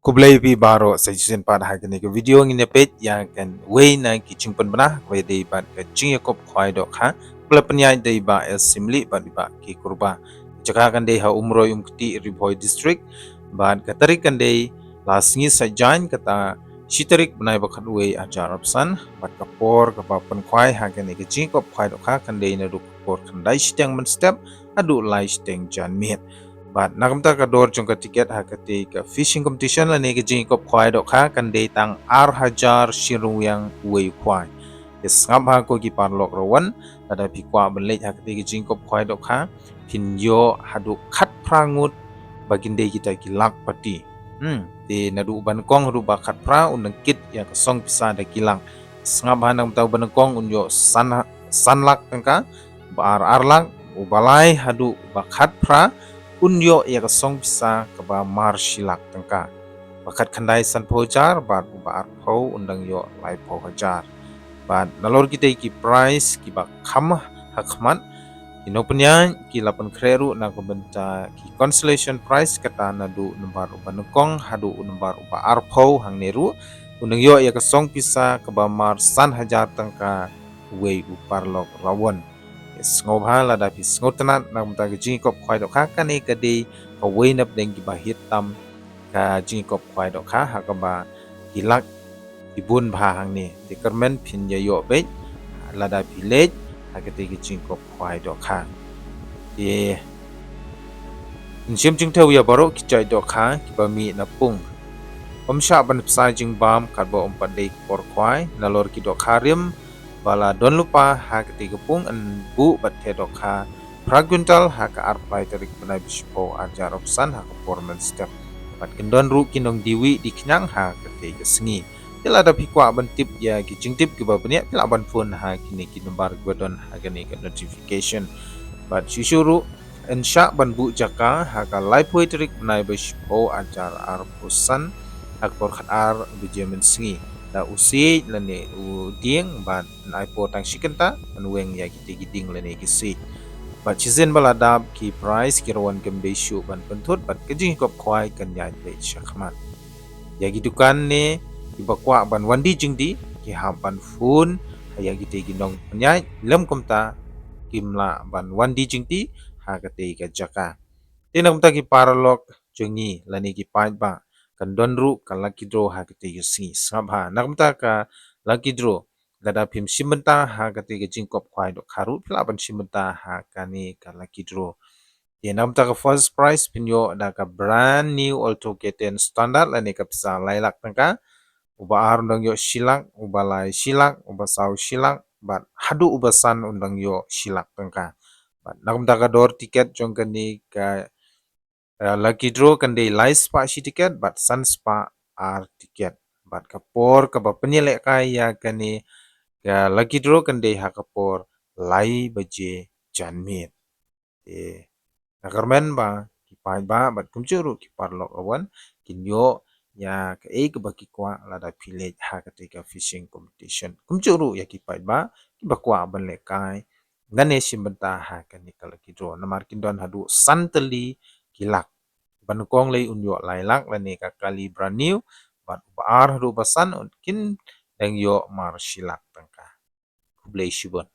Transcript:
Kublai pi baro sa jusen pad ha kani ke video ngin page yang kan way na ki chingpan bana way dei bad ke ching yakop khwai dok ha kula penyai dei ba el simli bad ba ki kurba jaka kan dei ha umro kti riboy district bad ka tarik kan dei lasngi sa jain kata shitarik banai ba khat way ajar opsan bad ka por ka ba pen khwai ha kani ke ching kop khwai dok ha kan dei na duk por kan dai steng man step adu lai steng jan miet But nakamta ka door jong ka ticket ha ka fishing competition la ne ka jing kop khwai dok ha kan de tang ar hajar shiruyang wei khwai. Yes ngam ha ko ki parlok rawan ada pi kwa benlej ha ka jing kop khwai dok ha pin yo hadu khat prangut bagin de kita ki lak pati. De nadu ban kong ru ba khat pra unang kit ya ka song pisa da kilang. Ngam ha nang tau ban kong un yo sanlak tangka ba ar lak ubalai hadu ba khat pra unyo ya kasong bisa kaba mar shilak tangka bakat khandai san pojar bat ba arpo undang yo lai po hajar bat nalor kita ki price ki ba kham hakmat inopnya ki lapan kreru na kubenta ki consolation prize kata nadu numbar banukong hadu numbar uba arpo hang neru undang yo ya kasong bisa kaba mar san hajar tangka wei uparlok rawon ngob ha la da pis ngotanat na mta ga jing kop khwai dok ha ka ne ka de ka wei nap deng ki ba hit tam ka jing kop khwai dok ha ka ba hilak ibun bha hang ne de kermen phin ya yo be la da pi lej ha ka te ki jing kop khwai dok ha e sim jing thau ya baro ki chai dok ha ki ba mi na pung sha ban psa jing bam ka ba pa de por khwai na lor ki dok ha rim bala don lupa ha ketiga pung en bu bat hedok ha praguntal ha ka arpai terik benai bispo ajar opsan ha ka formal step bat kendon ru kinong diwi di kenyang ha ketiga sengi pila ada pikwa ban tip ya ki jing tip ki ba benya pila ban phone ha kini ki nomor godon ha kini ka notification bat sisuru ensha ban bu jaka ha ka live terik benai bispo ajar arpusan ha ka por khat ar bijemen sengi da usi lene u dieng ban nai po tang shikenta anweng ya kiti giding lene kisi bat chizen bala dab ki price ki rawan gembe shu ban pentot bat kejing kop khwai kan ya be shakmat ya gidukan ne ki bakwa ban wandi jingdi ki ha ban fun ya kiti ginong penyai lem komta kimla ban wandi jingdi ha kate ka jaka tinam ta ki paralok jongi lene ki pai ba kan donru kan lucky draw ha kete yusi sabha nakamta ka lucky draw gada phim simenta ha kete ke jingkop khwai dok kharu phla ban simenta ha kani ka lucky draw ye namta ka first prize pinyo da ka brand new auto keten standard lani ka pisa lailak tangka uba ar undang yo shilak uba lai shilak uba sau shilak bat hadu uba san undang yo shilak tangka bat nakamta ka door tiket jongkani ka lucky draw kan dei lai spa shi tiket but sun spa ar tiket but kapor ka ba penyelek kaya kani ka lucky draw kan dei ha kapor lai baje janmit nakarmen ba ki pai ba but kumchuru ki parlok awan kinyo ya ka e ka ba ki kwa la da village ha ka te ka fishing competition kumchuru ya ki pai ba ki ba kwa ban le kai ngane simbenta ha ka ni ka lucky draw namar kindon hadu santeli kilak banukong lay unyo laylak lani kakali brand new bat baar hadu basan kin deng yo mar shilak tangka kublay shibon